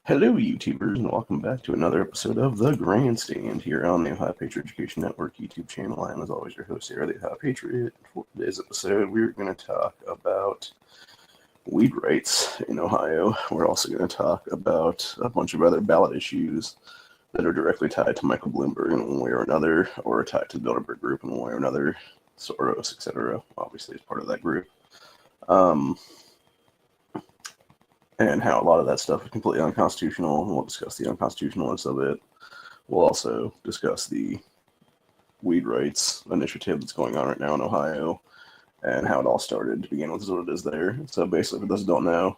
Hello, YouTubers, and welcome back to another episode of the Grandstand here on the Ohio Patriot Education Network YouTube channel. I am, as always, your host here, the Ohio Patriot. For today's episode, we're going to talk about weed rights in Ohio. We're also going to talk about a bunch of other ballot issues that are directly tied to Michael Bloomberg in one way or another, or tied to the Bilderberg Group in one way or another, Soros, etc. Obviously, is part of that group. And how a lot of that stuff is completely unconstitutional, and we'll discuss the unconstitutionalness of it. We'll also discuss the weed rights initiative that's going on right now in Ohio, and how it all started to begin with is what it is there. So basically, for those who don't know,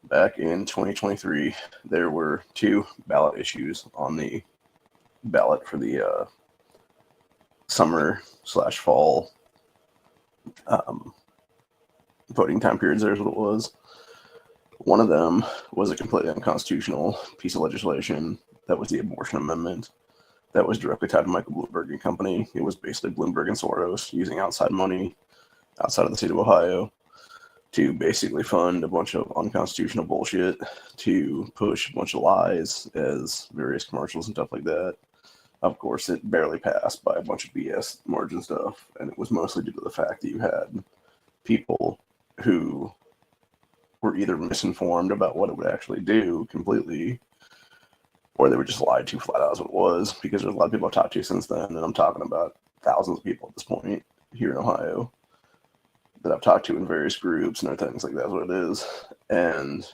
back in 2023, there were two ballot issues on the ballot for the summer/fall voting time periods. There's what it was. One of them was a completely unconstitutional piece of legislation. That was the abortion amendment. That was directly tied to Michael Bloomberg and company. It was basically Bloomberg and Soros using outside money outside of the state of Ohio to basically fund a bunch of unconstitutional bullshit, to push a bunch of lies as various commercials and stuff like that. Of course, it barely passed by a bunch of BS margin stuff, and it was mostly due to the fact that you had people who were either misinformed about what it would actually do completely, or they were just lied to flat out as what it was, because there's a lot of people I've talked to since then, and I'm talking about thousands of people at this point here in Ohio that I've talked to in various groups and other things like that's what it is. And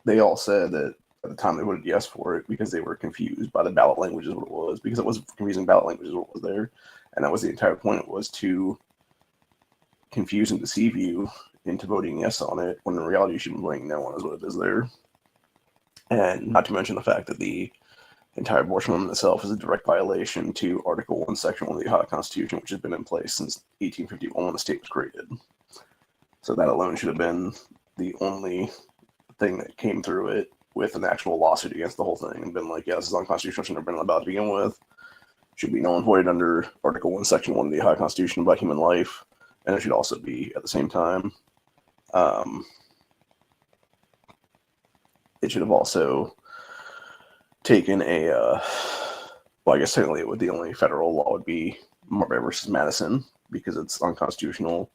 they all said that at the time they voted yes for it because they were confused by the ballot language is what it was, because it was confusing ballot language is what was there. And that was the entire point. It was to confuse and deceive you into voting yes on it, when in reality you should be voting no on is what it is there. And not to mention the fact that the entire abortion amendment itself is a direct violation to Article 1, Section 1 of the Ohio Constitution, which has been in place since 1851 when the state was created. So that alone should have been the only thing that came through it with an actual lawsuit against the whole thing, and been like, yeah, this is unconstitutional, shouldn't have been allowed to begin with. Should be null and void under Article 1, Section 1 of the Ohio Constitution about human life, and it should also be, at the same time, it should have also taken a, well, I guess technically the only federal law would be Marbury versus Madison, because it's unconstitutional.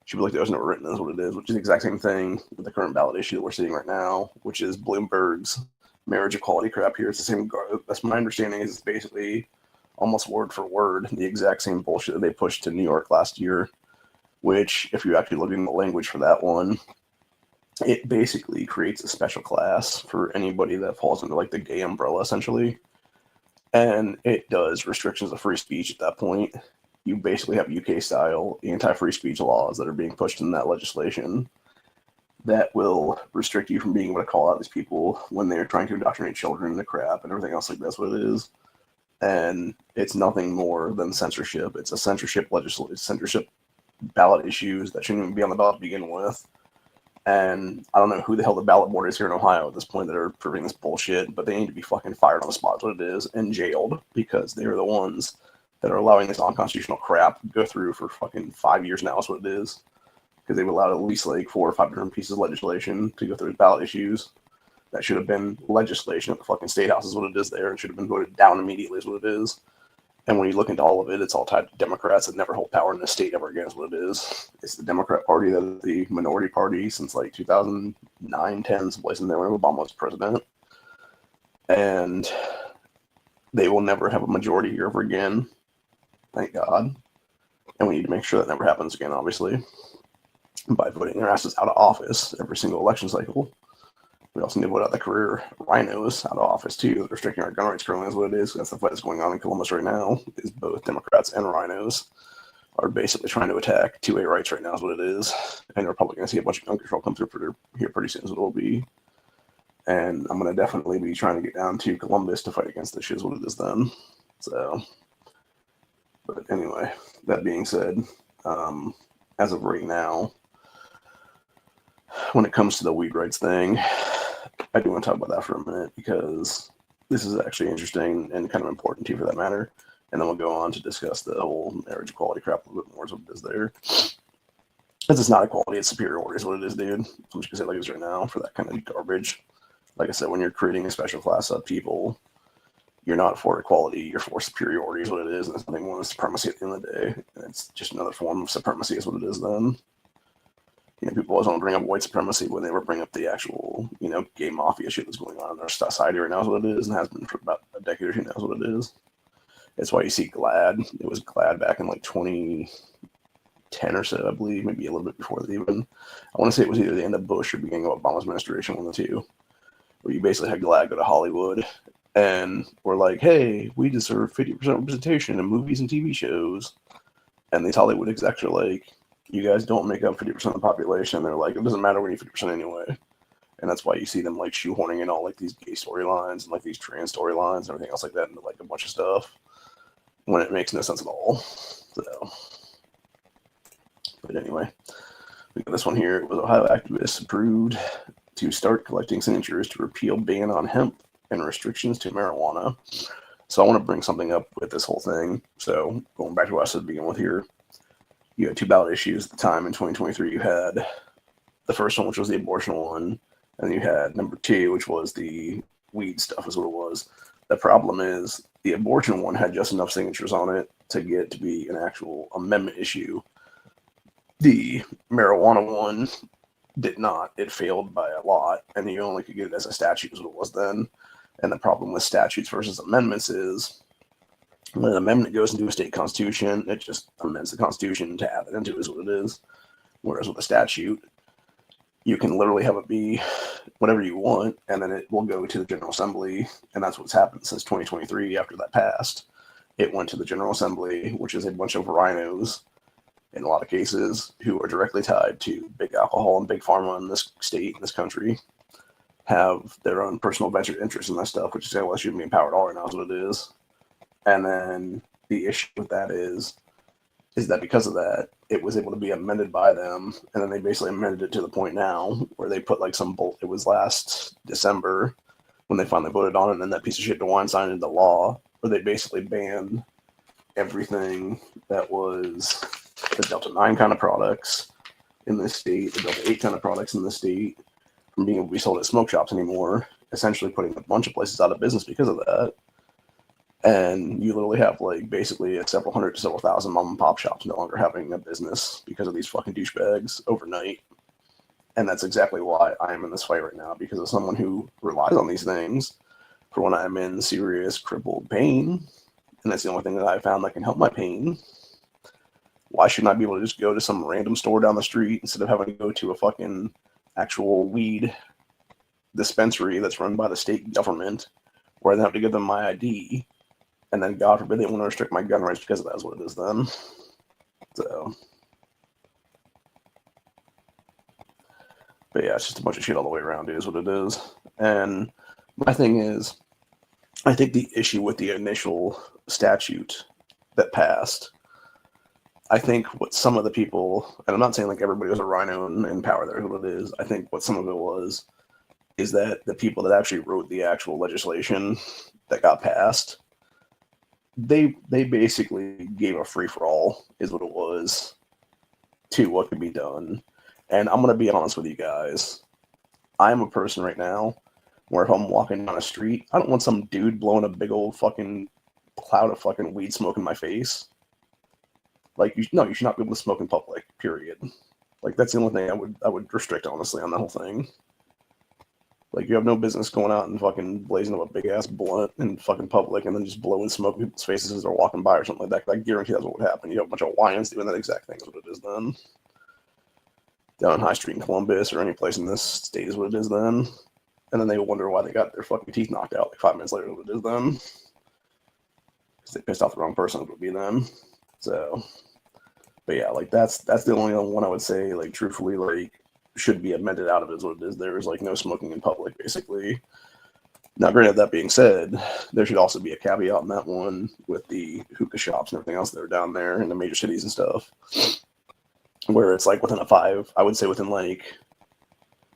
Should be like that was never written, is what it is, which is the exact same thing with the current ballot issue that we're seeing right now, which is Bloomberg's marriage equality crap here. It's the same, that's my understanding, is it's basically almost word for word the exact same bullshit that they pushed to New York last year, which, if you actually look in the language for that one, it basically creates a special class for anybody that falls under like the gay umbrella, essentially. And it does restrictions of free speech at that point. You basically have UK style anti-free speech laws that are being pushed in that legislation that will restrict you from being able to call out these people when they're trying to indoctrinate children into crap and everything else like that's what it is. And it's nothing more than censorship. It's a censorship ballot issues that shouldn't even be on the ballot to begin with. And I don't know who the hell the ballot board is here in Ohio at this point that are approving this bullshit, but they need to be fucking fired on the spot, is what it is, and jailed, because they're the ones that are allowing this unconstitutional crap to go through for fucking 5 years now, is what it is. Because they've allowed at least like 4 or 5 different pieces of legislation to go through ballot issues that should have been legislation at the fucking state house, is what it is there, and should have been voted down immediately, is what it is. And when you look into all of it, it's all tied to Democrats that never hold power in the state ever again, is what it is. It's the Democrat Party that is the minority party since like 2009, 10, someplace in there when Obama was president. And they will never have a majority here ever again. Thank God. And we need to make sure that never happens again, obviously, by voting their asses out of office every single election cycle. We also need to vote out the career rhinos out of office too. Restricting our gun rights currently is what it is. That's the fight that's going on in Columbus right now. Is both Democrats and rhinos are basically trying to attack 2A rights right now, is what it is. And we're probably going to see a bunch of gun control come through here pretty soon, is what it will be. And I'm going to definitely be trying to get down to Columbus to fight against this shit, is what it is then. So, but anyway, that being said, as of right now, when it comes to the weed rights thing, I do want to talk about that for a minute, because this is actually interesting and kind of important too, for that matter. And then we'll go on to discuss the whole marriage equality crap a little bit more, is what it is there. Because it's not equality, it's superiority, is what it is, dude. I'm just going to say like it is right now for that kind of garbage. like I said, when you're creating a special class of people, you're not for equality, you're for superiority is what it is, and it's nothing more than supremacy at the end of the day. And it's just another form of supremacy is what it is then. People always want to bring up white supremacy when they were bring up the actual, gay mafia shit that's going on in our society right now is what it is, and has been for about a decade or two now is what it is. That's why you see GLAAD. It was GLAAD back in like 2010 or so, I believe, maybe a little bit before that even. I want to say it was either the end of Bush or beginning of Obama's administration, one of the two, where you basically had GLAAD go to Hollywood and were like, hey, we deserve 50% representation in movies and TV shows. And these Hollywood execs are like, you guys don't make up 50% of the population. They're like, it doesn't matter, we need 50% anyway. And that's why you see them like shoehorning in all like these gay storylines and like these trans storylines and everything else like that into like a bunch of stuff when it makes no sense at all. So, but anyway, we got this one here. It was Ohio activists approved to start collecting signatures to repeal ban on hemp and restrictions to marijuana. So I want to bring something up with this whole thing. So going back to what I said to begin with here, you had two ballot issues at the time in 2023. You had the first one, which was the abortion one, and then you had number two, which was the weed stuff is what it was. The problem is the abortion one had just enough signatures on it to get to be an actual amendment issue. The marijuana one did not. It failed by a lot, and you only could get it as a statute is what it was then. And the problem with statutes versus amendments is when an amendment goes into a state constitution, it just amends the constitution to add it into is what it is. Whereas with a statute, you can literally have it be whatever you want, and then it will go to the General Assembly, and that's what's happened since 2023 after that passed. It went to the General Assembly, which is a bunch of rhinos, in a lot of cases, who are directly tied to big alcohol and big pharma in this state, in this country, have their own personal vested interest in that stuff, which is why it shouldn't be empowered all right now is what it is. And then the issue with that is that because of that, it was able to be amended by them, and then they basically amended it to the point now where they put like some bolt. It was last December when they finally voted on it, and then that piece of shit DeWine signed into law, where they basically banned everything that was the Delta 9 kind of products in this state, the Delta 8 kind of products in the state, from being able to be sold at smoke shops anymore, essentially putting a bunch of places out of business because of that. And you literally have like basically several hundred to several thousand mom and pop shops no longer having a business because of these fucking douchebags overnight. And that's exactly why I am in this fight right now, because as someone who relies on these things for when I'm in serious crippled pain, and that's the only thing that I found that can help my pain. Why shouldn't I be able to just go to some random store down the street instead of having to go to a fucking actual weed dispensary that's run by the state government, where I then have to give them my ID, and then God forbid they want to restrict my gun rights because of that is what it is then. So, but yeah, it's just a bunch of shit all the way around, is what it is. And my thing is, I think the issue with the initial statute that passed, I think what some of the people, and I'm not saying like everybody was a rhino in power there, what it is, I think what some of it was, is that the people that actually wrote the actual legislation that got passed, they basically gave a free-for-all, is what it was, to what could be done. And I'm going to be honest with you guys. I'm a person right now where if I'm walking down a street, I don't want some dude blowing a big old fucking cloud of fucking weed smoke in my face. Like, you should not be able to smoke in public, period. Like, that's the only thing I would restrict, honestly, on that whole thing. Like, you have no business going out and fucking blazing up a big-ass blunt in fucking public and then just blowing smoke in people's faces as they're walking by or something like that. I guarantee that's what would happen. You have a bunch of Hawaiians doing that exact thing is what it is then. Down on High Street in Columbus or any place in this state is what it is then. And then they wonder why they got their fucking teeth knocked out like 5 minutes later is what it is then. Because they pissed off the wrong person, it would be them. So, but yeah, like that's the only one I would say, like, truthfully, like, should be amended out of it is what it is. There is like no smoking in public, basically. Now, granted, that being said, there should also be a caveat on that one with the hookah shops and everything else that are down there in the major cities and stuff, where it's like within I would say within like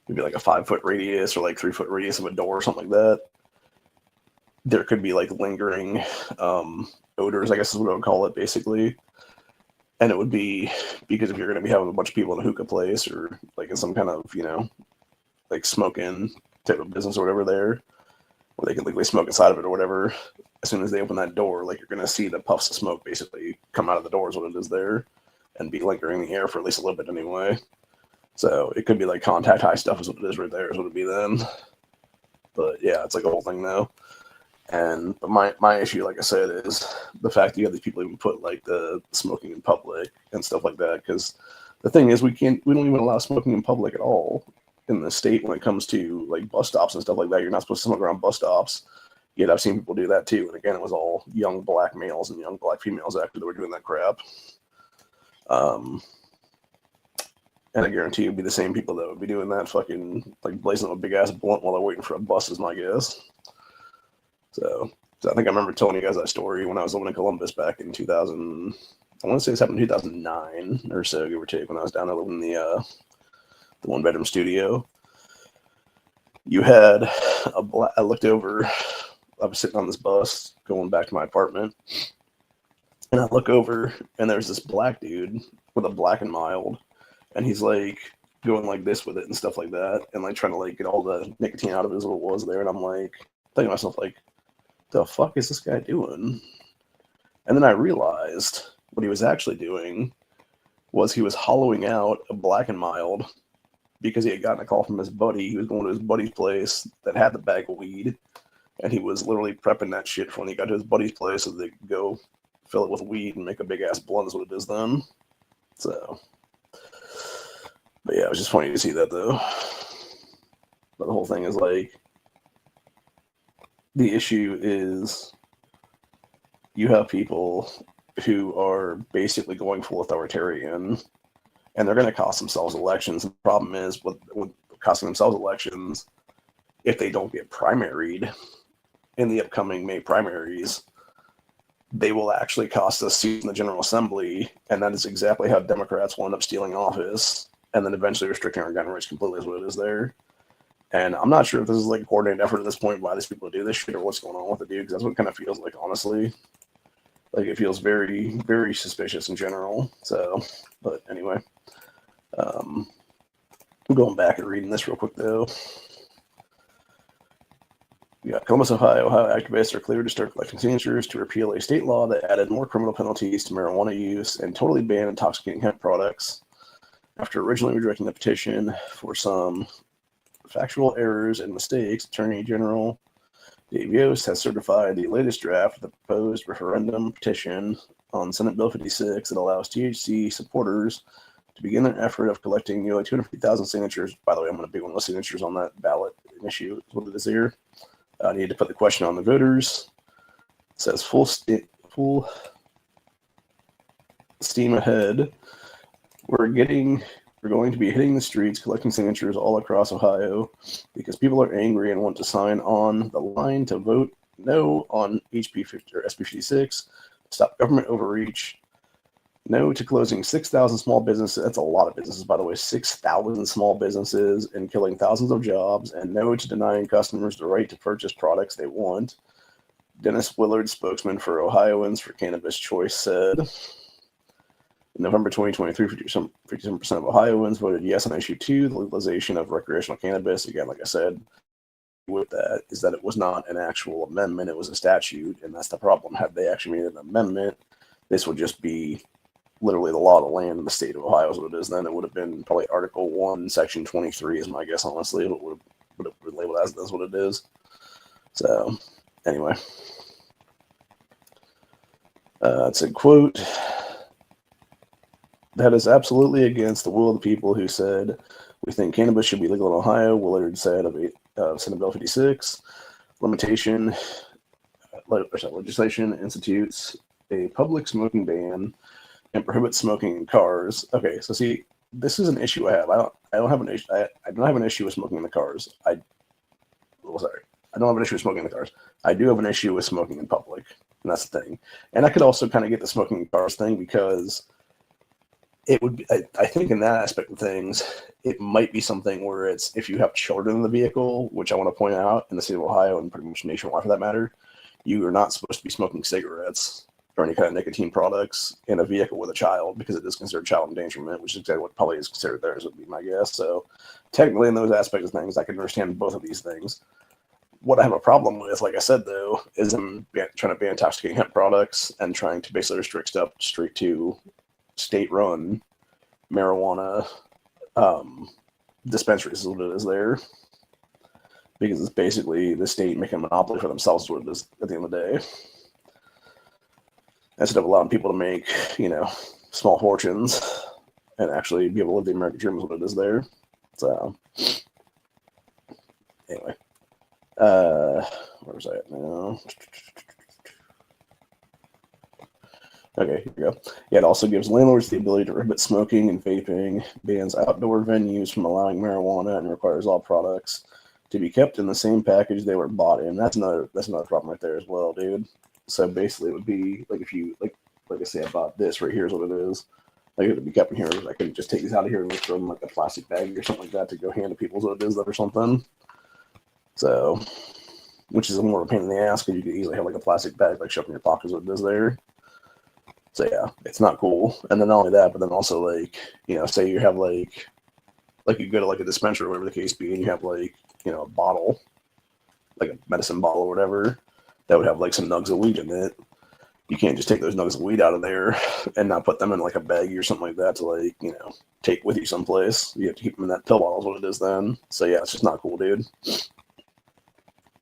maybe like a 5-foot radius or like 3-foot radius of a door or something like that, there could be like lingering odors, I guess is what I would call it, basically. And it would be because if you're going to be having a bunch of people in a hookah place or like in some kind of, like smoking type of business or whatever there, where they can legally smoke inside of it or whatever. As soon as they open that door, like, you're going to see the puffs of smoke basically come out of the doors when it is there and be lingering in the air for at least a little bit anyway. So it could be like contact high stuff is what it is right there is what it'd be then. But yeah, it's like a whole thing though. But my issue, like I said, is the fact that you have these people even put like the smoking in public and stuff like that. Because the thing is, we don't even allow smoking in public at all in the state when it comes to like bus stops and stuff like that. You're not supposed to smoke around bus stops. Yet I've seen people do that too. And again, it was all young black males and young black females after they were doing that crap. And I guarantee it'd be the same people that would be doing that, fucking like blazing up a big ass blunt while they're waiting for a bus, is my guess. So I think I remember telling you guys that story when I was living in Columbus back in 2000. I want to say this happened in 2009 or so, give or take, when I was down there living in the one-bedroom studio. You had I looked over. I was sitting on this bus going back to my apartment, and I look over, and there's this black dude with a Black and Mild, and he's like going like this with it and stuff like that, and like trying to like get all the nicotine out of it as what it was there. And I'm like thinking to myself, like, the fuck is this guy doing? And then I realized what he was actually doing was he was hollowing out a Black and Mild because he had gotten a call from his buddy. He was going to his buddy's place that had the bag of weed, and he was literally prepping that shit for when he got to his buddy's place so they could go fill it with weed and make a big ass blunt is what it is then. So, but yeah, it was just funny to see that though. But the whole thing is like, the issue is you have people who are basically going full authoritarian, and they're going to cost themselves elections. The problem is with costing themselves elections, if they don't get primaried in the upcoming May primaries, they will actually cost us seats in the General Assembly, and that is exactly how Democrats will end up stealing office, and then eventually restricting our gun rights completely is what it is there. And I'm not sure if this is like a coordinated effort at this point by these people to do this shit or what's going on with it, dude, because that's what it kind of feels like, honestly. Like, it feels very, very suspicious in general. So, but anyway. I'm going back and reading this real quick, though. Yeah, Columbus, Ohio activists are cleared to start collecting signatures to repeal a state law that added more criminal penalties to marijuana use and totally banned intoxicating hemp products. After originally rejecting the petition for some factual errors and mistakes, Attorney General Dave Yost has certified the latest draft of the proposed referendum petition on Senate Bill 56 that allows THC supporters to begin their effort of collecting nearly 250,000 signatures. By the way, I'm going to be one of those signatures on that ballot issue, is what it is here. I need to put the question on the voters. It says full steam ahead. We're going to be hitting the streets, collecting signatures all across Ohio because people are angry and want to sign on the line to vote no on HB 50 or SB 56, stop government overreach, no to closing 6,000 small businesses. That's a lot of businesses, by the way, 6,000 small businesses and killing thousands of jobs, and no to denying customers the right to purchase products they want. Dennis Willard, spokesman for Ohioans for Cannabis Choice, said. In November 2023, 57% of Ohioans voted yes on issue 2, the legalization of recreational cannabis. Again, like I said, with that is that it was not an actual amendment, it was a statute, and that's the problem. Had they actually made an amendment, this would just be literally the law of the land in the state of Ohio is what it is. Then it would have been probably Article 1, Section 23 is my guess, honestly. It would have been labeled as that's what it is. So, anyway. It's a quote. That is absolutely against the will of the people who said, we think cannabis should be legal in Ohio. Willard said of Senate Bill 56. Legislation institutes a public smoking ban and prohibits smoking in cars. Okay, so see, this is an issue I have. I don't have an issue. I don't have an issue with smoking in the cars. I don't have an issue with smoking in the cars. I do have an issue with smoking in public, and that's the thing. And I could also kind of get the smoking in cars thing because it would be, I think in that aspect of things, it might be something where it's if you have children in the vehicle, which I want to point out in the state of Ohio and pretty much nationwide for that matter, you are not supposed to be smoking cigarettes or any kind of nicotine products in a vehicle with a child, because it is considered child endangerment, which is exactly what probably is considered theirs, would be my guess. So technically, in those aspects of things, I can understand both of these things. What I have a problem with, like I said, though, is them trying to ban intoxicating hemp products and trying to basically restrict stuff straight to state-run marijuana dispensaries is what it is there. Because it's basically the state making a monopoly for themselves, what it is at the end of the day. Instead of allowing people to make, small fortunes and actually be able to live the American dream is what it is there. So, anyway. Where was I at now? Okay, here we go. Yeah, it also gives landlords the ability to prohibit smoking and vaping, bans outdoor venues from allowing marijuana, and requires all products to be kept in the same package they were bought in. That's another problem right there as well, dude. So basically, it would be like if you like I say, I bought this right here is what it is. Like it would be kept in here. I could just take these out of here and throw them in like a plastic bag or something like that to go hand to people, so it is that or something. So, which is more of a pain in the ass because you could easily have like a plastic bag like shoved in your pocket, so it is there. So yeah, it's not cool. And then not only that, but then also like, say you have like you go to like a dispensary or whatever the case be, and you have like, a bottle, like a medicine bottle or whatever, that would have like some nugs of weed in it. You can't just take those nugs of weed out of there and not put them in like a baggie or something like that to like, take with you someplace. You have to keep them in that pill bottle is what it is then. So yeah, it's just not cool, dude.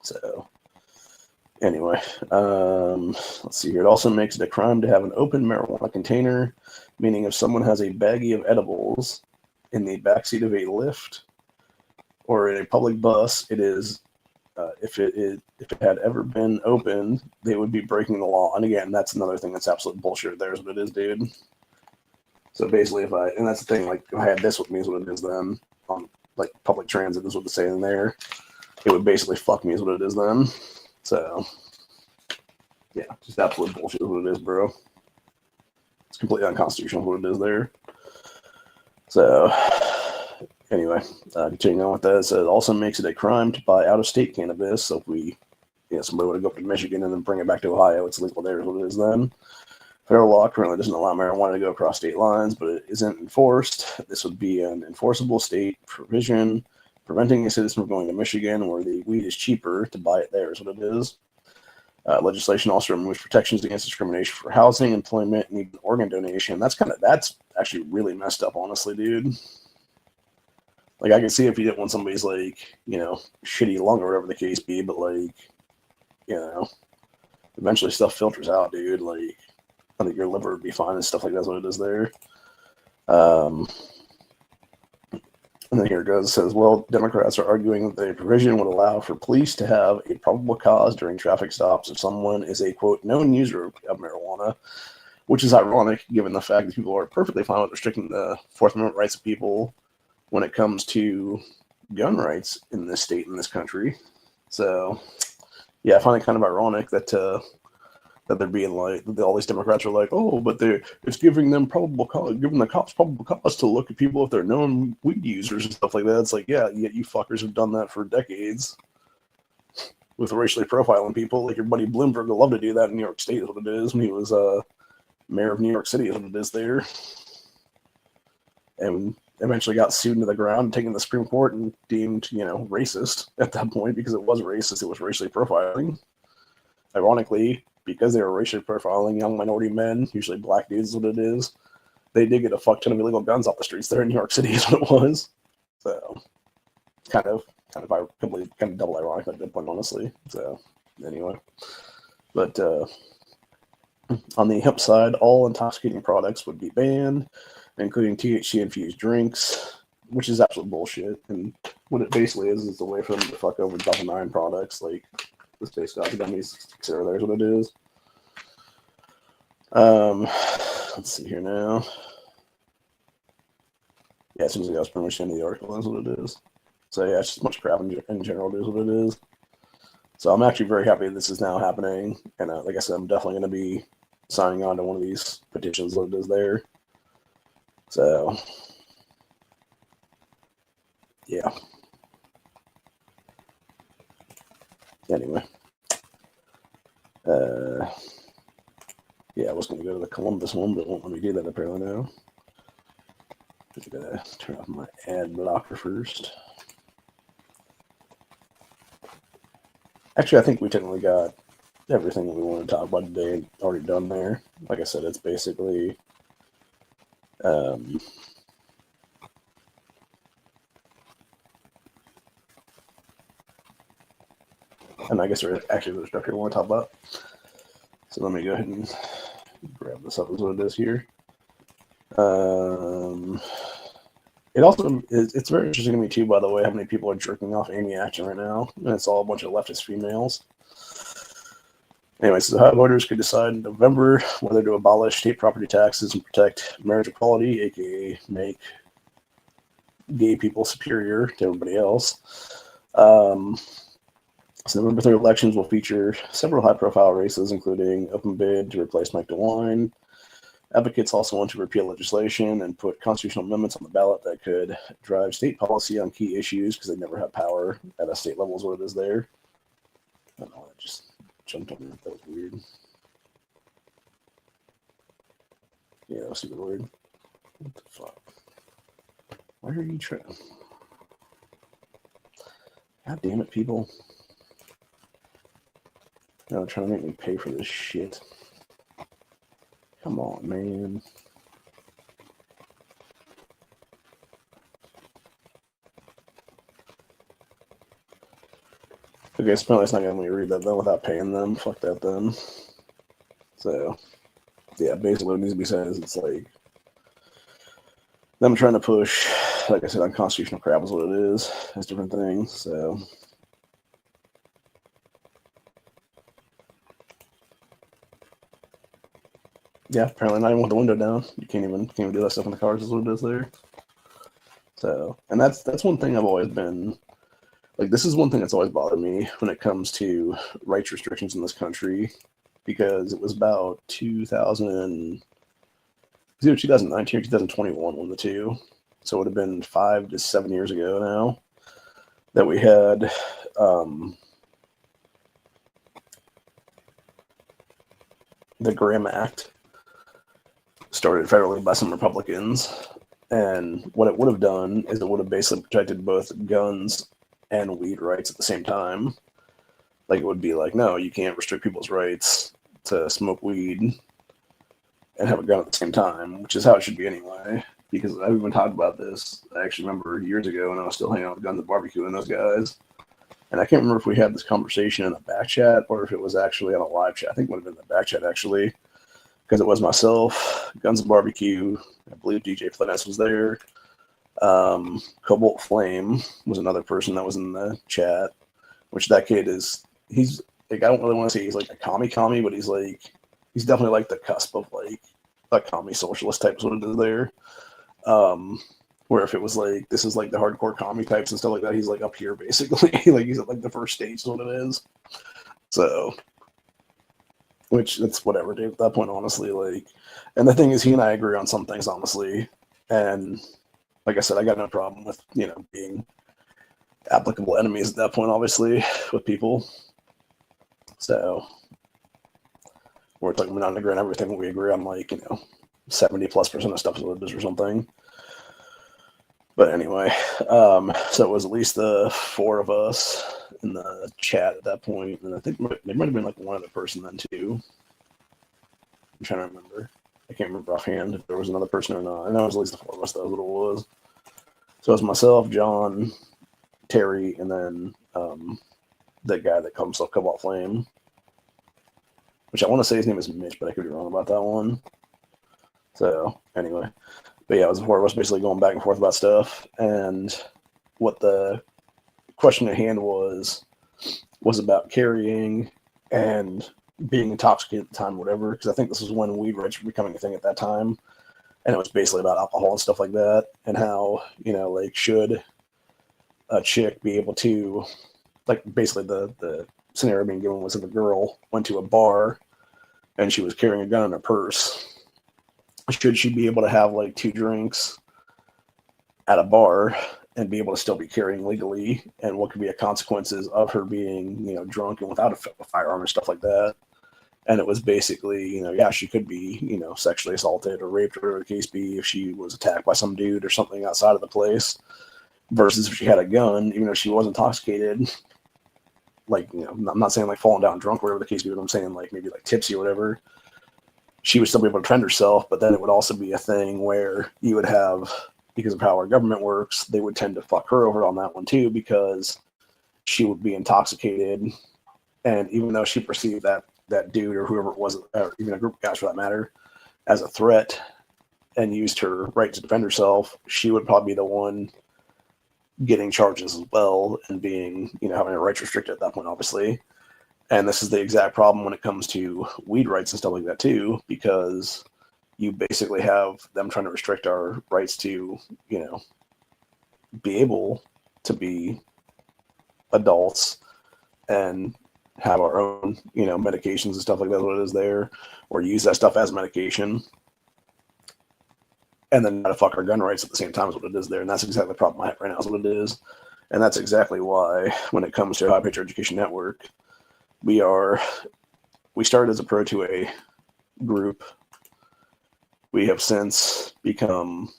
So anyway, let's see here. It also makes it a crime to have an open marijuana container, meaning if someone has a baggie of edibles in the backseat of a Lyft or in a public bus, it is if it had ever been opened, they would be breaking the law. And again, that's another thing that's absolute bullshit. There's what it is, dude. So basically, and that's the thing, like if I had this with me is what it is then on like public transit is what it's saying there. It would basically fuck me is what it is then. So yeah, just absolute bullshit is what it is, bro. It's completely unconstitutional what it is there. So anyway, continuing on with that, so it also makes it a crime to buy out-of-state cannabis. So if we, somebody would go up to Michigan and then bring it back to Ohio, it's legal there is what it is then. Federal law currently doesn't allow marijuana to go across state lines, but it isn't enforced. This would be an enforceable state provision preventing a citizen from going to Michigan where the weed is cheaper to buy it there is what it is. Legislation also removes protections against discrimination for housing, employment, and even organ donation. That's actually really messed up, honestly, dude. Like, I can see if you didn't want somebody's, like, shitty lung or whatever the case be, but, like, eventually stuff filters out, dude. Like, I think your liver would be fine and stuff like that's what it is there. And then here it goes. It says, well, Democrats are arguing that the provision would allow for police to have a probable cause during traffic stops if someone is a, quote, known user of marijuana, which is ironic given the fact that people are perfectly fine with restricting the Fourth Amendment rights of people when it comes to gun rights in this state, in this country. So, yeah, I find it kind of ironic that they're being like, all these Democrats are like, oh, but it's giving them probable cause, giving the cops probable cause to look at people if they're known weed users and stuff like that. It's like, yeah, yet you fuckers have done that for decades with racially profiling people. Like your buddy Bloomberg would love to do that in New York State is what it is when he was mayor of New York City is what it is there. And eventually got sued into the ground, taken to the Supreme Court and deemed, racist at that point because it was racist. It was racially profiling. Ironically, because they were racially profiling young minority men, usually black dudes is what it is, they did get a fuck ton of illegal guns off the streets there in New York City is what it was. So kind of double ironic at that point, honestly. So anyway. But on the hemp side, all intoxicating products would be banned, including THC-infused drinks, which is absolute bullshit. And what it basically is a way for them to fuck over double nine products like the Space Gods gummies, etc. There's what it is. Let's see here now. Yeah, it seems like I was pretty much the end of the article. That's what it is. So yeah, it's just much crap in general. It is what it is. So I'm actually very happy this is now happening. And like I said, I'm definitely going to be signing on to one of these petitions that it is there. So yeah. Anyway. Yeah, I was going to go to the Columbus one, but it won't let me do that apparently now. Just gotta turn off my ad blocker first. Actually, I think we technically got everything that we want to talk about today already done there. Like I said, it's basically and I guess there's actually the structure we want to talk about. So let me go ahead and grab this up as what it is here. It also it's very interesting to me too, by the way, how many people are jerking off Amy Action right now, and it's all a bunch of leftist females. Anyway, so how voters could decide in November whether to abolish state property taxes and protect marriage equality, aka make gay people superior to everybody else. So November 3rd elections will feature several high-profile races, including open bid to replace Mike DeWine. Advocates also want to repeal legislation and put constitutional amendments on the ballot that could drive state policy on key issues because they never have power at a state level is what it is there. I don't know, I just jumped on that. That was weird. Yeah, that was super weird. What the fuck? Why are you trying? God damn it, people. They're trying to make me pay for this shit. Come on, man. Okay, so apparently it's not going to let me read that then without paying them. Fuck that then. So, yeah, basically what needs to be said is it's like them trying to push, like I said, unconstitutional crap is what it is. It's different things, so. Yeah, apparently not even with the window down. You can't even do that stuff in the cars is what it is there. So, and that's one thing I've always been like. This is one thing that's always bothered me when it comes to rights restrictions in this country, because it was about 2019 or 2021, one of the two. So it would have been 5 to 7 years ago now that we had the Graham Act started federally by some Republicans. And what it would have done is it would have basically protected both guns and weed rights at the same time. Like it would be like, no, you can't restrict people's rights to smoke weed and have a gun at the same time, which is how it should be anyway. Because I've even talked about this. I actually remember years ago when I was still hanging out with Guns and Barbecue and those guys. And I can't remember if we had this conversation in a back chat or if it was actually on a live chat. I think it would have been the back chat actually, because it was myself, Guns and Barbecue. I believe DJ Flyness was there. Cobalt Flame was another person that was in the chat, which that kid he's like, I don't really want to say he's like a commie, but he's definitely like the cusp of like a commie socialist type is what it is there. Where if it was like, this is like the hardcore commie types and stuff like that, he's like up here basically. Like he's at like the first stage is what it is. So, which it's whatever, dude, at that point, honestly. Like, and the thing is, he and I agree on some things, honestly. And like I said, I got no problem with, being applicable enemies at that point, obviously, with people. So we're talking about agree on everything. We agree on like, 70+% of stuff is what it is or something. But anyway, so it was at least the 4 of us in the chat at that point, and I think there might have been like one other person then too. I'm trying to remember. I can't remember offhand if there was another person or not. I know it was at least the 4 of us. That was what it was. So it was myself, John, Terry, and then that guy that calls himself Cobalt Flame, which I want to say his name is Mitch, but I could be wrong about that one. So anyway, but yeah, it was the 4 of us basically going back and forth about stuff, and what the question at hand was about carrying and being intoxicated at the time, whatever, because I think this was when weed rights were becoming a thing at that time, and it was basically about alcohol and stuff like that, and how, like, should a chick be able to, like, basically the scenario being given was if a girl went to a bar and she was carrying a gun in her purse, should she be able to have like 2 drinks at a bar and be able to still be carrying legally, and what could be the consequences of her being, drunk and without a firearm and stuff like that. And it was basically, yeah, she could be, sexually assaulted or raped or whatever the case be if she was attacked by some dude or something outside of the place, versus if she had a gun, even though she was intoxicated. Like, I'm not saying like falling down drunk or whatever the case be, but I'm saying like maybe like tipsy or whatever. She would still be able to defend herself, but then it would also be a thing where you would have, because of how our government works, they would tend to fuck her over on that one too, because she would be intoxicated. And even though she perceived that dude or whoever it was, or even a group of guys for that matter, as a threat and used her right to defend herself, she would probably be the one getting charges as well and being, having her rights restricted at that point, obviously. And this is the exact problem when it comes to weed rights and stuff like that too, because you basically have them trying to restrict our rights to, be able to be adults and have our own, medications and stuff like that, what it is there, or use that stuff as medication, and then to fuck our gun rights at the same time is what it is there. And that's exactly the problem I have right now is what it is. And that's exactly why when it comes to High Picture Education Network, we started as a pro 2A group. We have since become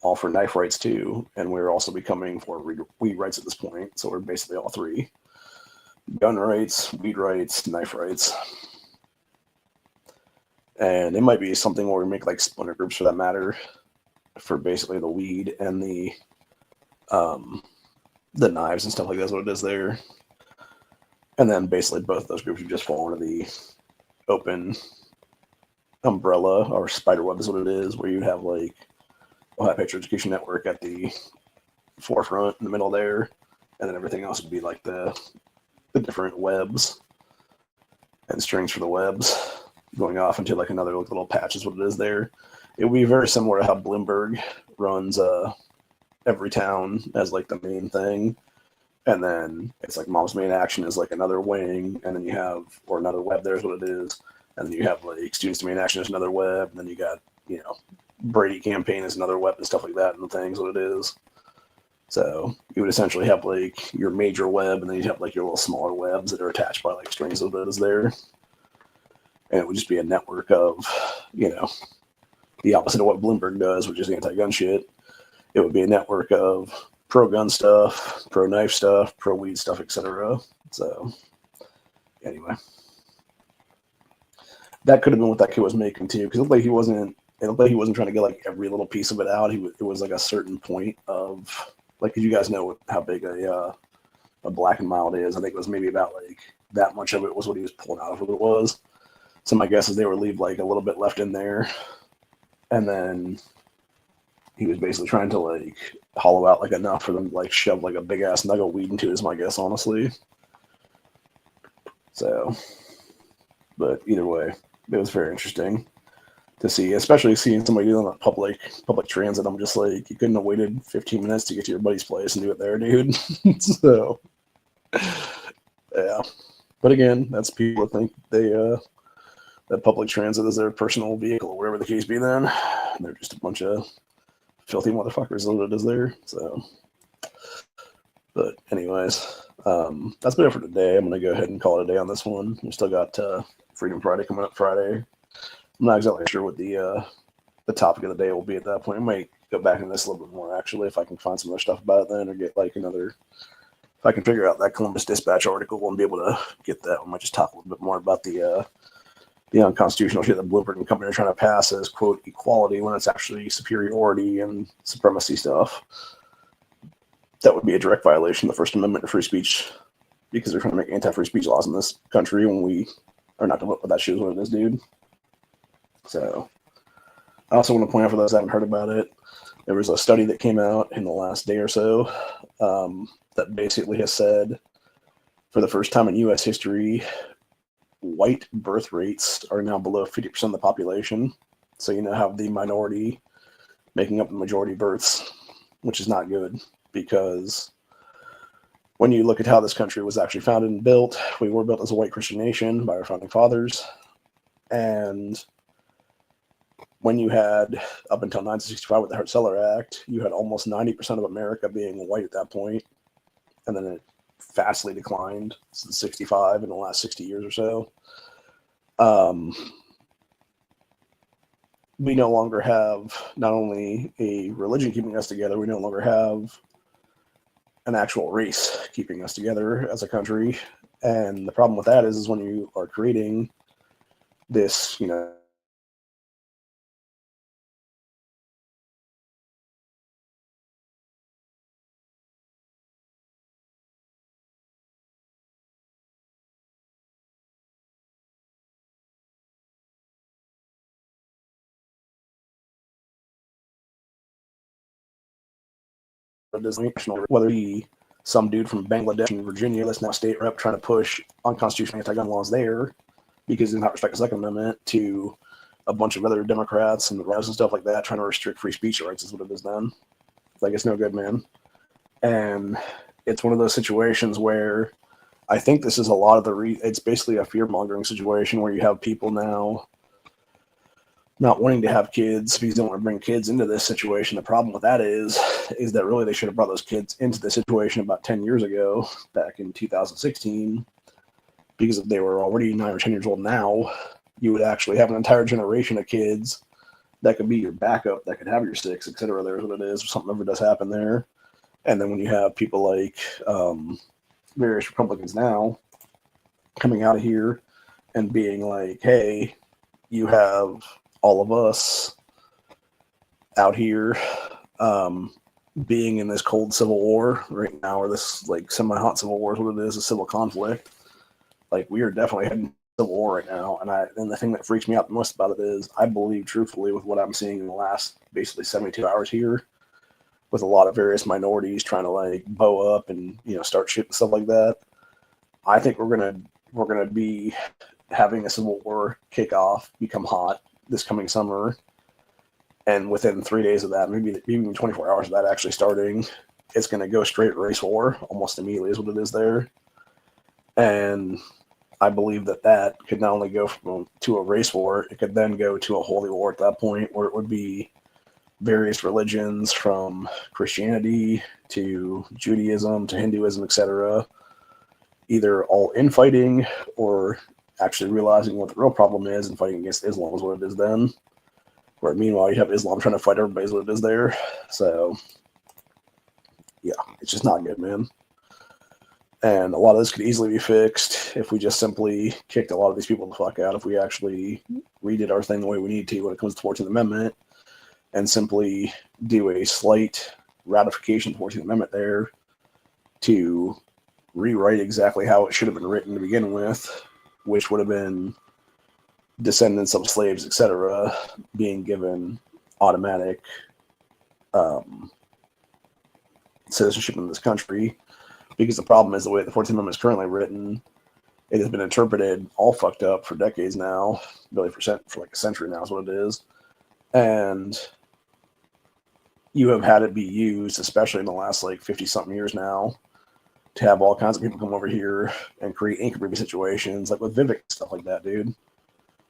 all for knife rights too, and we're also becoming for weed rights at this point. So we're basically all three: gun rights, weed rights, knife rights. And it might be something where we make like splinter groups for that matter, for basically the weed and the knives and stuff like that's what it is there. And then basically both of those groups would just fall under the open umbrella, or spider web is what it is, where you have like High Picture Education Network at the forefront in the middle there, and then everything else would be like the different webs and strings for the webs going off into like another little patch is what it is there. It would be very similar to how Bloomberg runs every town as like the main thing. And then it's like Mom's Main Action is like another wing, and then you have, or another web there is what it is. And then you have like Students to Main Action is another web, and then you got, Brady Campaign is another web and stuff like that, and the things what it is. So you would essentially have like your major web, and then you'd have like your little smaller webs that are attached by like strings of those there. And it would just be a network of, the opposite of what Bloomberg does, which is anti-gun shit. It would be a network of pro-gun stuff, pro-knife stuff, pro-weed stuff, etc. So, anyway. That could have been what that kid was making, too, because it looked like he wasn't trying to get, like, every little piece of it out. It was, like, a certain point of, like, because you guys know how big a Black and Mild is. I think it was maybe about, like, that much of it was what he was pulling out of what it was. So my guess is they would leave, like, a little bit left in there. And then he was basically trying to, like, hollow out, like, enough for them to, like, shove, like, a big-ass nugget of weed into it is my guess, honestly. So, but either way, it was very interesting to see, especially seeing somebody doing that public transit. I'm just like, you couldn't have waited 15 minutes to get to your buddy's place and do it there, dude. So, yeah. But again, that's people that think that public transit is their personal vehicle, or whatever the case be then. They're just a bunch of filthy motherfuckers that it is there. So, but anyways, that's been it for today. I'm going to go ahead and call it a day on this one. We still got Freedom Friday coming up Friday. I'm not exactly sure what the topic of the day will be at that point. I might go back into this a little bit more, actually, if I can find some other stuff about it then, or get like if I can figure out that Columbus Dispatch article and be able to get that, I might just talk a little bit more about the unconstitutional shit that Bloomberg and company are trying to pass as, quote, equality, when it's actually superiority and supremacy stuff. That would be a direct violation of the First Amendment to free speech, because they're trying to make anti-free speech laws in this country when we are not going to look what that shit is what it is, dude. So I also want to point out, for those that haven't heard about it, there was a study that came out in the last day or so that basically has said, for the first time in U.S. history, white birth rates are now below 50% of the population. So you now have the minority making up the majority births, which is not good, because when you look at how this country was actually founded and built, we were built as a white Christian nation by our founding fathers. And when you had, up until 1965 with the Hart-Celler Act, you had almost 90% of America being white at that point. And then it vastly declined since 65 in the last 60 years or so. We no longer have not only a religion keeping us together, we no longer have an actual race keeping us together as a country. And the problem with that is when you are creating this, whether he some dude from Bangladesh and Virginia that's now a state rep trying to push unconstitutional anti-gun laws there because he does not respect the Second Amendment, to a bunch of other Democrats and the Reds and stuff like that trying to restrict free speech rights is what it is then. Like, it's no good, man. And it's one of those situations where I think this is a lot of it's basically a fear-mongering situation where you have people now not wanting to have kids because they don't want to bring kids into this situation. The problem with that is that really they should have brought those kids into the situation about 10 years ago, back in 2016, because if they were already 9 or 10 years old now, you would actually have an entire generation of kids that could be your backup, that could have your six, etc. There's what it is, if something ever does happen there. And then when you have people like various Republicans now coming out of here and being like, hey, you have all of us out here being in this cold civil war right now, or this like semi-hot civil war is what it is, a civil conflict. Like, we are definitely heading civil war right now. And the thing that freaks me out the most about it is I believe truthfully with what I'm seeing in the last basically 72 hours here, with a lot of various minorities trying to like bow up and start shit and stuff like that. I think we're gonna be having a civil war kick off, become hot this coming summer, and within 3 days of that, maybe even 24 hours of that actually starting, it's gonna go straight race war almost immediately is what it is there. And I believe that could not only go to a race war, it could then go to a holy war at that point, where it would be various religions from Christianity to Judaism to Hinduism, etc., either all infighting or actually realizing what the real problem is and fighting against Islam is what it is then. Where meanwhile you have Islam trying to fight everybody is what it is there. So yeah, it's just not good, man. And a lot of this could easily be fixed if we just simply kicked a lot of these people the fuck out, if we actually redid our thing the way we need to when it comes to the 14th Amendment, and simply do a slight ratification of the 14th Amendment there to rewrite exactly how it should have been written to begin with, which would have been descendants of slaves, etc., being given automatic citizenship in this country. Because the problem is the way the 14th Amendment is currently written, it has been interpreted all fucked up for decades now, really for like a century now is what it is. And you have had it be used, especially in the last like 50-something years now, to have all kinds of people come over here and create incubator situations, like with Vivek and stuff like that, dude.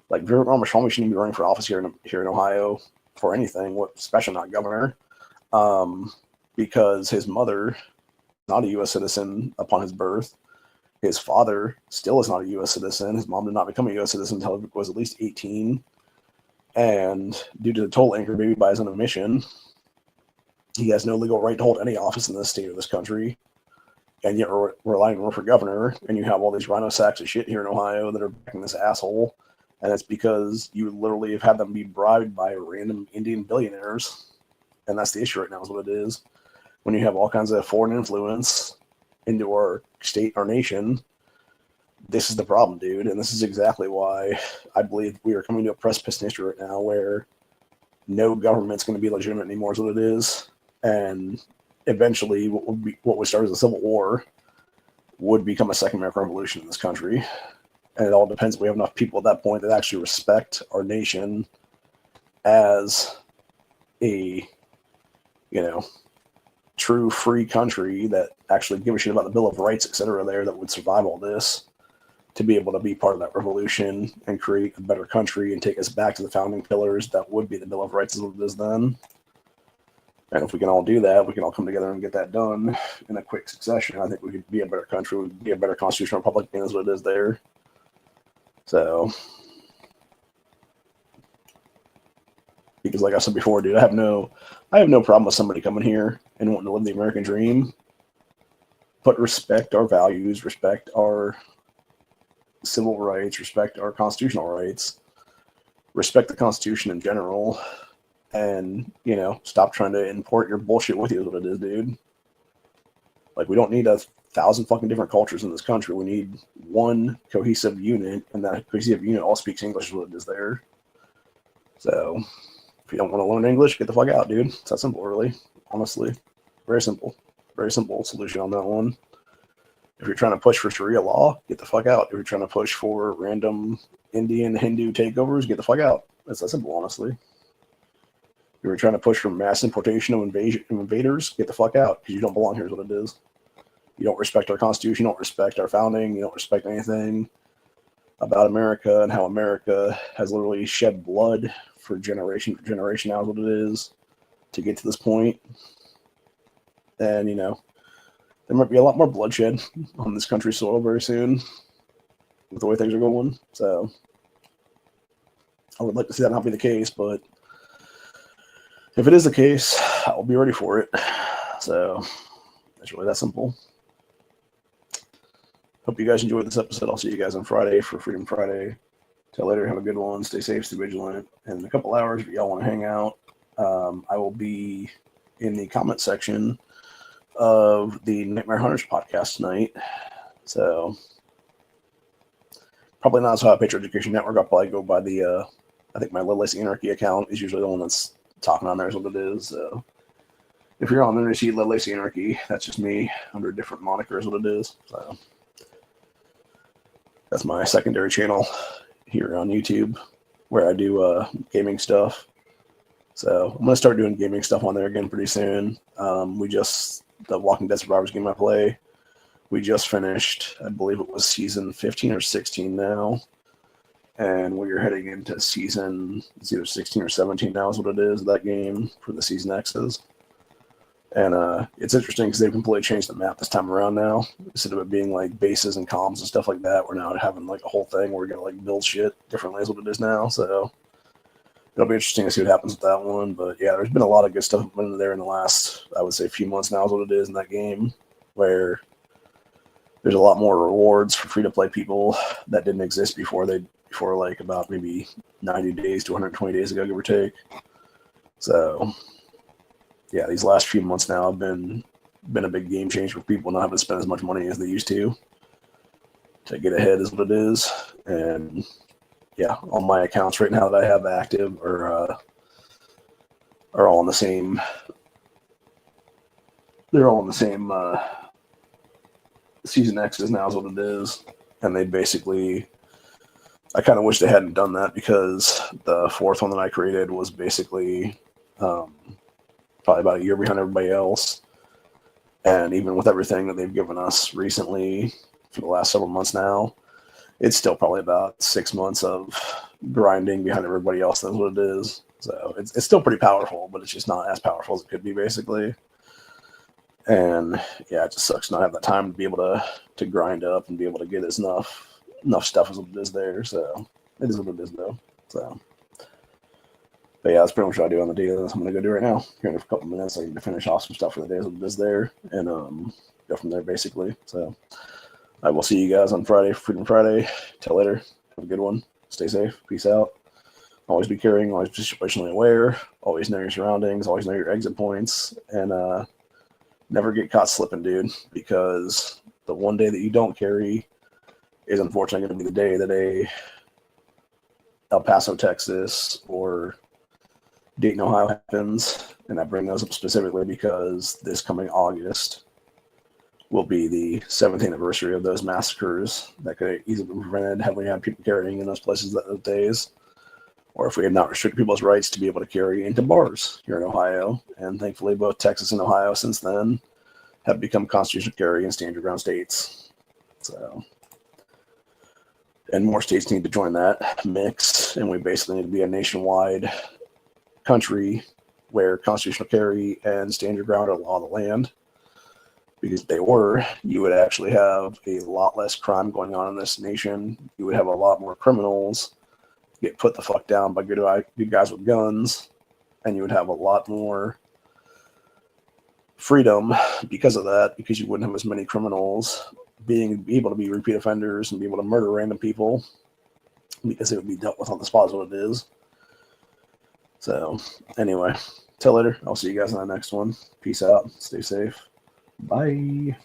Like, Vivek Ramaswamy shouldn't be running for office here in Ohio for anything, especially not governor, because his mother not a U.S. citizen upon his birth. His father still is not a U.S. citizen. His mom did not become a U.S. citizen until he was at least 18. And due to the total anchor baby by his own admission, he has no legal right to hold any office in this state or this country. And yet we're relying on him for governor. And you have all these rhino sacks of shit here in Ohio that are backing this asshole. And it's because you literally have had them be bribed by random Indian billionaires. And that's the issue right now is what it is. When you have all kinds of foreign influence into our state, our nation, this is the problem, dude. And this is exactly why I believe we are coming to a precipice in history right now where no government's going to be legitimate anymore is what it is. And eventually what would start as a civil war would become a second American Revolution in this country. And it all depends if we have enough people at that point that actually respect our nation as a, true free country that actually give a shit about the Bill of Rights, etc. there that would survive all this, to be able to be part of that revolution and create a better country and take us back to the founding pillars that would be the Bill of Rights as what it is then. And if we can all do that, we can all come together and get that done in a quick succession. I think we could be a better country, we could be a better constitutional republic than what it is there. So Because like I said before, dude, I have no problem with somebody coming here and wanting to live the American dream, but respect our values, respect our civil rights, respect our constitutional rights, respect the Constitution in general, and, stop trying to import your bullshit with you is what it is, dude. Like, we don't need 1,000 fucking different cultures in this country. We need one cohesive unit, and that cohesive unit all speaks English is what it is there. So, if you don't want to learn English, get the fuck out, dude. It's that simple, really. Honestly. Very simple. Very simple solution on that one. If you're trying to push for Sharia law, get the fuck out. If you're trying to push for random Indian, Hindu takeovers, get the fuck out. It's that simple, honestly. If you're trying to push for mass importation of invaders, get the fuck out, because you don't belong here is what it is. You don't respect our Constitution, you don't respect our founding, you don't respect anything about America and how America has literally shed blood for generation now is what it is to get to this point. And, there might be a lot more bloodshed on this country's soil very soon with the way things are going. So I would like to see that not be the case, but if it is the case, I'll be ready for it. So it's really that simple. Hope you guys enjoyed this episode. I'll see you guys on Friday for Freedom Friday. Till later, have a good one. Stay safe, stay vigilant. And in a couple hours, if y'all want to hang out, I will be in the comment section of the Nightmare Hunters podcast tonight. So probably not so Patriot Education Network. I'll probably go by the I think my Little Lacy Anarchy account is usually the one that's talking on there is what it is. So if you're on there to see Little Lacy Anarchy, that's just me under a different moniker is what it is. So that's my secondary channel here on YouTube where I do gaming stuff. So I'm gonna start doing gaming stuff on there again pretty soon. The Walking Dead Survivors game I play, we just finished, I believe it was season 15 or 16 now. And we're heading into season, it's either 16 or 17 now is what it is, that game for the season X's. And it's interesting because they've completely changed the map this time around now. Instead of it being like bases and comms and stuff like that, we're now having like a whole thing where we're going to like build shit differently is what it is now. So it'll be interesting to see what happens with that one. But yeah, there's been a lot of good stuff in there in the last, I would say, few months now is what it is in that game, where there's a lot more rewards for free-to-play people that didn't exist before like about maybe 90 days to 120 days ago, give or take. So yeah, these last few months now have been a big game change for people not having to spend as much money as they used to get ahead is what it is. And yeah, all my accounts right now that I have active are all on the same. They're all on the same season X's now is what it is, and they basically. I kind of wish they hadn't done that because the fourth one that I created was basically probably about a year behind everybody else, and even with everything that they've given us recently for the last several months now. It's still probably about 6 months of grinding behind everybody else. That's what it is. So it's still pretty powerful, but it's just not as powerful as it could be, basically. And yeah, it just sucks not have that time to be able to grind up and be able to get enough stuff as what it is there. So it is what it is, though. So, but yeah, that's pretty much what I do on the day. That's what I'm gonna go do right now. Here in a couple minutes, I need to finish off some stuff for the day as what it is there, and go from there, basically. So. I will see you guys on Friday, Freedom Friday. Till later. Have a good one. Stay safe. Peace out. Always be caring. Always be situationally aware. Always know your surroundings. Always know your exit points. And never get caught slipping, dude. Because the one day that you don't carry is unfortunately going to be the day that a El Paso, Texas, or Dayton, Ohio happens. And I bring those up specifically because this coming August will be the 7th anniversary of those massacres that could easily be prevented had we had people carrying in those places those days, or if we had not restricted people's rights to be able to carry into bars here in Ohio. And thankfully, both Texas and Ohio since then have become constitutional carry and stand your ground states. So, and more states need to join that mix, and we basically need to be a nationwide country where constitutional carry and stand your ground are law of the land. Because if they were, you would actually have a lot less crime going on in this nation. You would have a lot more criminals get put the fuck down by good guys with guns. and you would have a lot more freedom because of that, because you wouldn't have as many criminals being able to be repeat offenders and be able to murder random people, because it would be dealt with on the spot, is what it is. So anyway, till later. I'll see you guys in the next one. Peace out. Stay safe. Bye.